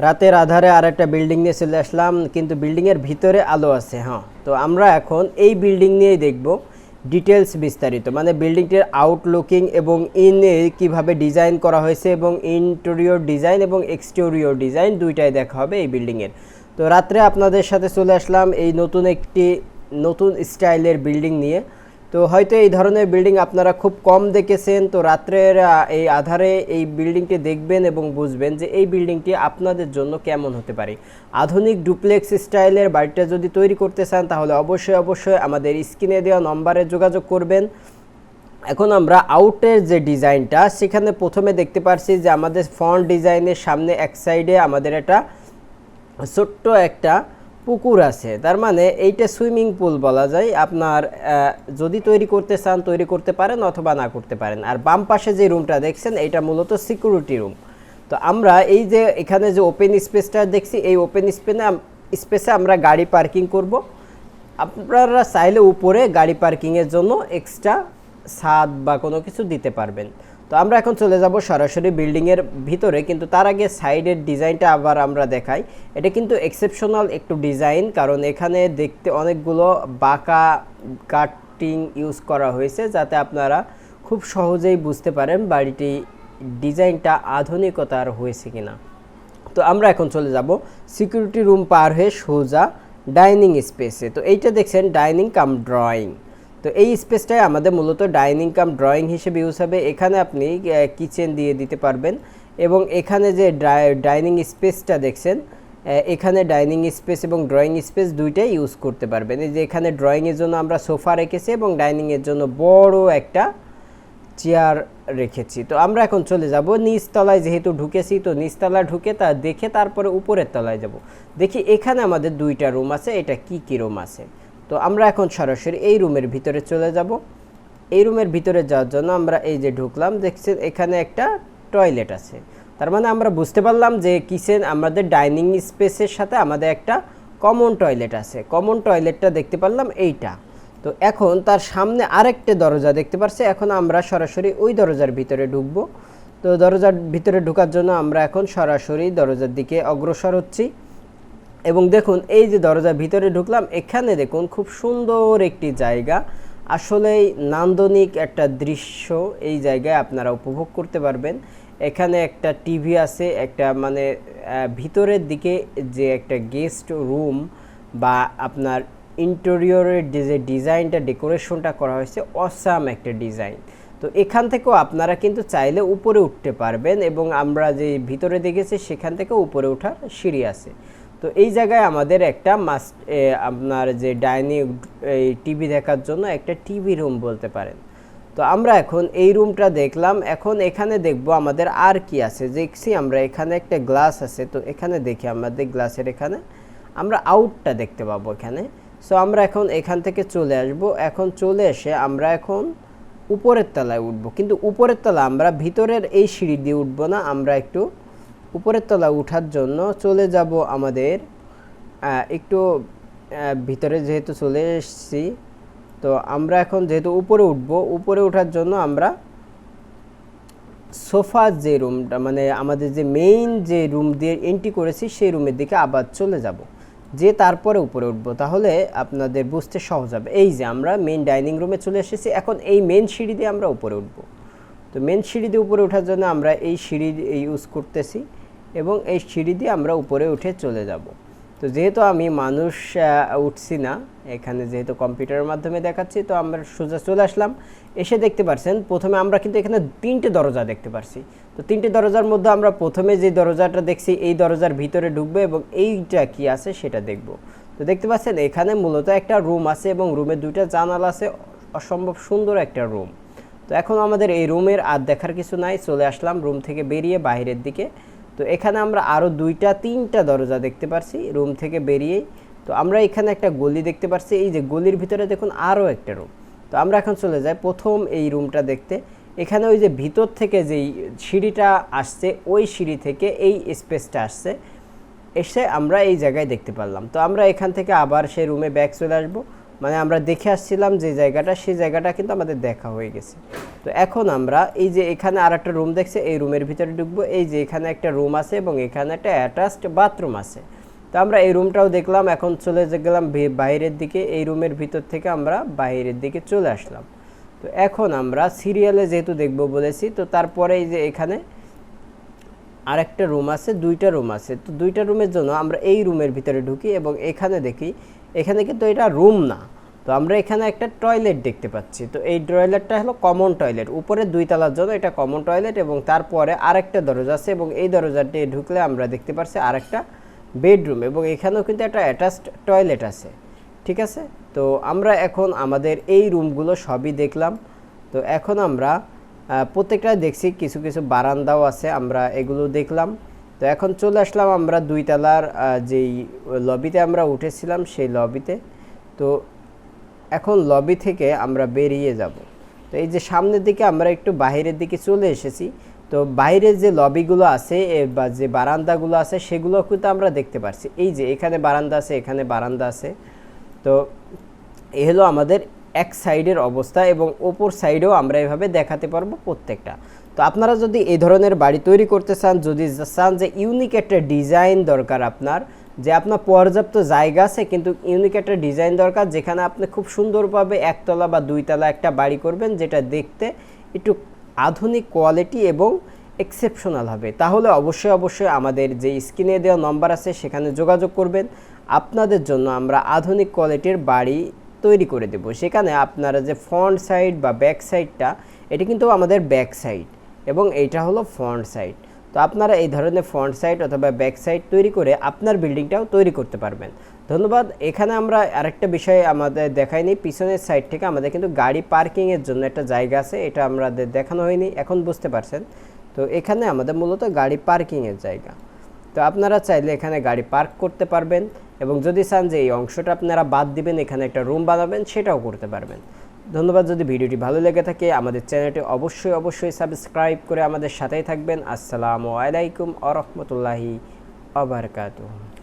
রাতের আধারে আর একটা বিল্ডিং নিয়ে চলে আসলাম, কিন্তু বিল্ডিংয়ের ভিতরে আলো আছে। হ্যাঁ, তো আমরা এখন এই বিল্ডিং নিয়েই দেখব ডিটেলস বিস্তারিত, মানে বিল্ডিংটির আউটলুকিং এবং ইনে কিভাবে ডিজাইন করা হয়েছে এবং ইন্টেরিয়র ডিজাইন এবং এক্সটেরিয়র ডিজাইন দুইটাই দেখা হবে এই বিল্ডিংয়ের। তো রাত্রে আপনাদের সাথে চলে আসলাম এই নতুন স্টাইলের বিল্ডিং নিয়ে। তো হয়তো এই ধরনের বিল্ডিং আপনারা খুব কম দেখেছেন, তো রাত্রের এই আধারে এই বিল্ডিংটি দেখবেন এবং বুঝবেন যে এই বিল্ডিংটি আপনাদের জন্য কেমন হতে পারে। আধুনিক ডুপ্লেক্স স্টাইলের বাড়িটা যদি তৈরি করতে চান তাহলে অবশ্যই আমাদের স্ক্রিনে দেওয়া নম্বরে যোগাযোগ করবেন। এখন আমরা আউটের যে ডিজাইনটা সেখানে প্রথমে দেখতে পাচ্ছি যে আমাদের ফ্রন্ট ডিজাইনের সামনে এক সাইডে আমাদের একটা ছোট্ট একটা পুকুর আছে, তার মানে এইটা সুইমিং পুল বলা যায়। আপনার যদি তৈরি করতে চান তৈরি করতে পারেন অথবা না করতে পারেন। আর বাম পাশে যে রুমটা দেখছেন এটা মূলত সিকিউরিটি রুম। তো আমরা এই যে এখানে যে ওপেন স্পেসটা দেখছি, এই ওপেন স্পেসে আমরা গাড়ি পার্কিং করব। আপনারা চাইলে উপরে গাড়ি পার্কিংয়ের জন্য এক্সট্রা ছাদ বা কোনো কিছু দিতে পারবেন। তো আমরা এখন চলে যাব সরাসরি বিল্ডিংয়ের ভিতরে, কিন্তু তার আগে সাইডের ডিজাইনটা আবার আমরা দেখাই। এটা কিন্তু এক্সেপশনাল একটু ডিজাইন, কারণ এখানে দেখতে অনেকগুলো বাঁকা কাটিং ইউজ করা হয়েছে যাতে আপনারা খুব সহজেই বুঝতে পারেন বাড়িটি ডিজাইনটা আধুনিকতার হয়েছে কিনা। তো আমরা এখন চলে যাব সিকিউরিটি রুম পার হয়ে সোজা ডাইনিং স্পেসে। তো এইটা দেখছেন ডাইনিং কাম ড্রয়িং। তো এই স্পেসটাই আমাদের মূলত ডাইনিং কাম ড্রয়িং হিসেবে ইউজ হবে। এখানে আপনি কিচেন দিয়ে দিতে পারবেন এবং এখানে যে ডাইনিং স্পেসটা দেখছেন, এখানে ডাইনিং স্পেস এবং ড্রয়িং স্পেস দুইটাই ইউজ করতে পারবেন। এই যে এখানে ড্রয়িংয়ের জন্য আমরা সোফা রেখেছি এবং ডাইনিংয়ের জন্য বড় একটা চেয়ার রেখেছি। তো আমরা এখন চলে যাব নিচতলায়, যেহেতু ঢুকেছি তো নিচতলা ঢুকে তা দেখে তারপরে উপরের তলায় যাব। দেখি এখানে আমাদের দুইটা রুম আছে, এটা কি রুম আছে। তো আমরা এখন সরাসরি এই রুমের ভিতরে চলে যাব। এই রুমের ভিতরে যাওয়ার জন্য আমরা এই যে ঢুকলাম, দেখছেন এখানে একটা টয়লেট আছে। তার মানে আমরা বুঝতে পারলাম যে কিচেন আমাদের ডাইনিং স্পেসের সাথে আমাদের একটা কমন টয়লেট আছে। কমন টয়লেটটা দেখতে পারলাম এইটা। তো এখন তার সামনে আরেকটা দরজা দেখতে পাচ্ছি। এখন আমরা সরাসরি ওই দরজার ভিতরে ঢুকব। তো দরজার ভিতরে ঢোকার জন্য আমরা এখন সরাসরি দরজার দিকে অগ্রসর হচ্ছি এবং দেখুন এই যে দরজার ভিতরে ঢুকলাম, এখানে দেখুন খুব সুন্দর একটি জায়গা, আসলেই নান্দনিক একটা দৃশ্য এই জায়গায় আপনারা উপভোগ করতে পারবেন। এখানে একটা টিভি আছে, একটা মানে ভিতরের দিকে যে একটা গেস্ট রুম বা আপনার ইন্টেরিয়রের যে ডিজাইনটা ডেকোরেশনটা করা হয়েছে অসাম একটা ডিজাইন। তো এখান থেকেও আপনারা কিন্তু চাইলে উপরে উঠতে পারবেন এবং আমরা যে ভিতরে দেখেছি সেখান থেকে উপরে ওঠার সিঁড়ি আছে। তো এই জায়গায় আমাদের একটা আপনার যে ডাইনিং টিভি দেখার জন্য একটা টিভি রুম বলতে পারেন। তো আমরা এখন এই রুমটা দেখলাম, এখন এখানে দেখব আমাদের আর কি আছে। দেখছি আমরা এখানে একটা গ্লাস আছে, তো এখানে দেখি আমাদের গ্লাসের এখানে আমরা আউটটা দেখতে পাবো এখানে। সো আমরা এখন এখান থেকে চলে আসব। এখন চলে এসে আমরা এখন উপরের তলায় উঠব, কিন্তু উপরের তলা আমরা ভিতরের এই সিঁড়ি দিয়ে উঠবো না, আমরা একটু উপরের তলা উঠার জন্য চলে যাব আমাদের একটু ভিতরে, যেহেতু চলে এসেছি তো আমরা এখন যেহেতু উপরে উঠব, উপরে ওঠার জন্য আমরা সোফার যে রুমটা মানে আমাদের যে মেইন যে রুম দিয়ে এন্ট্রি করেছি সেই রুমের দিকে আবার চলে যাব, যে তারপরে উপরে উঠব, তাহলে আপনাদের বুঝতে সহজ হবে। এই যে আমরা মেইন ডাইনিং রুমে চলে এসেছি, এখন এই মেইন সিঁড়ি দিয়ে আমরা উপরে উঠব। তো মেইন সিঁড়ি দিয়ে উপরে ওঠার জন্য আমরা এই সিঁড়ি ইউজ করতেছি এবং এই সিঁড়ি দিয়ে আমরা উপরে উঠে চলে যাব। তো যেহেতু আমি মানুষ উঠছি না, এখানে যেহেতু কম্পিউটারের মাধ্যমে দেখাচ্ছি, তো আমরা সোজা চলে আসলাম। এসে দেখতে পাচ্ছেন প্রথমে আমরা কিন্তু এখানে 3টে দরজা দেখতে পাচ্ছি। তো 3টে দরজার মধ্যে আমরা প্রথমে যে দরজাটা দেখছি এই দরজার ভিতরে ঢুকবো এবং এইটা কি আছে সেটা দেখব। তো দেখতে পাচ্ছেন এখানে মূলত একটা রুম আছে এবং রুমের 2টা জানালা আছে, অসম্ভব সুন্দর একটা রুম। তো এখন আমাদের এই রুমের আর দেখার কিছু নাই, চলে আসলাম রুম থেকে বেরিয়ে বাইরের দিকে। তো এখানে আমরা আরও 2-3টা দরজা দেখতে পাচ্ছি রুম থেকে বেরিয়েই। তো আমরা এখানে একটা গলি দেখতে পাচ্ছি, এই যে গলির ভিতরে দেখুন আরও একটা রুম। তো আমরা এখন চলে যাই প্রথম এই রুমটা দেখতে। এখানে ওই যে ভিতর থেকে যেই সিঁড়িটা আসছে ওই সিঁড়ি থেকে এই স্পেসটা আসছে, এসে আমরা এই জায়গায় দেখতে পারলাম। তো আমরা এখান থেকে আবার সেই রুমে ব্যাক চলে আসবো। মানে আমরা দেখে আসছিলাম যে জায়গাটা, সেই জায়গাটা কিন্তু আমাদের দেখা হয়ে গেছে। তো এখন আমরা এই যে এখানে আর একটা রুম দেখছে, এই রুমের ভিতরে ঢুকবো। এই যে এখানে একটা রুম আছে এবং এখানে একটা অ্যাটাচড বাথরুম আছে। তো আমরা এই রুমটাও দেখলাম। এখন চলে গেলাম বাইরের দিকে। এই রুমের ভিতর থেকে আমরা বাইরের দিকে চলে আসলাম। তো এখন আমরা সিরিয়ালে যেহেতু দেখব বলেছি, তো তারপরে এই যে এখানে আরেকটা রুম আছে, দুইটা রুম আছে। তো দুইটা রুমের জন্য আমরা এই রুমের ভিতরে ঢুকি এবং এখানে দেখি, এখানে কিন্তু এটা রুম না। তো আমরা এখানে একটা টয়লেট দেখতে পাচ্ছি। তো এই টয়লেটটা হলো কমন টয়লেট, উপরে 2 তলার জন্য এটা কমন টয়লেট এবং তারপরে আরেকটা দরজা আছে এবং এই দরজাটি ঢুকলে আমরা দেখতে পাচ্ছি আরেকটা বেডরুম এবং এখানেও কিন্তু একটা অ্যাটাচড টয়লেট আছে। ঠিক আছে, তো আমরা এখন আমাদের এই রুমগুলো সবই দেখলাম। তো এখন আমরা প্রত্যেকটা দেখছি, কিছু কিছু বারান্দাও আছে, আমরা এগুলো দেখলাম। তো এখন চলে আসলাম আমরা 2 তলার যেই লবিতে আমরা উঠেছিলাম সেই লবিতে। তো এখন লবি থেকে আমরা বেরিয়ে যাব। তো এই যে সামনের দিকে আমরা একটু বাইরের দিকে চলে এসেছি। তো বাইরের যে লবিগুলো আছে বা যে বারান্দাগুলো আছে সেগুলো কিন্তু আমরা দেখতে পাচ্ছি। এই যে এখানে বারান্দা আছে, এখানে বারান্দা আছে। তো এই হলো আমাদের এক সাইডের অবস্থা এবং ওপর সাইডেও আমরা এভাবে দেখাতে পারবো প্রত্যেকটা। তো আপনারা যদি এই ধরনের বাড়ি তৈরি করতে চান, যদি চান যে ইউনিক একটা ডিজাইন দরকার আপনার, যে আপনার পর্যাপ্ত জায়গা আছে কিন্তু ইউনিক একটা ডিজাইন দরকার, যেখানে আপনি খুব সুন্দরভাবে 1 তলা বা 2 তলা একটা বাড়ি করবেন যেটা দেখতে একটু আধুনিক কোয়ালিটি এবং এক্সেপশনাল হবে, তাহলে অবশ্যই আমাদের যে স্ক্রিনে দেওয়া নম্বর আছে সেখানে যোগাযোগ করবেন। আপনাদের জন্য আমরা আধুনিক কোয়ালিটির বাড়ি তৈরি করে দেব। সেখানে আপনারা যে ফ্রন্ট সাইড বা ব্যাক সাইডটা, এটি কিন্তু আমাদের ব্যাক সাইড এবং এইটা হলো ফ্রন্ট সাইড। তো আপনারা এই ধরনের ফ্রন্ট সাইড অথবা ব্যাক সাইড তৈরি করে আপনার বিল্ডিংটাও তৈরি করতে পারবেন। ধন্যবাদ। এখানে আমরা আরেকটা বিষয় আমাদের দেখাইনি, পিছনের সাইড থেকে আমাদের কিন্তু গাড়ি পার্কিংয়ের জন্য একটা জায়গা আছে, এটা আমাদের দেখানো হয়নি, এখন বুঝতে পারছেন। তো এখানে আমাদের মূলত গাড়ি পার্কিংয়ের জায়গা। তো আপনারা চাইলে এখানে গাড়ি পার্ক করতে পারবেন এবং যদি চান যে এই অংশটা আপনারা বাদ দিবেন, এখানে একটা রুম বানাবেন, সেটাও করতে পারবেন। ধন্যবাদ। যদি ভিডিওটি ভালো লেগে থাকে আমাদের চ্যানেলটি অবশ্যই সাবস্ক্রাইব করে আমাদের সাথেই থাকবেন। আসসালামু আলাইকুম ওয়া রাহমাতুল্লাহি ওয়া বারাকাতুহু।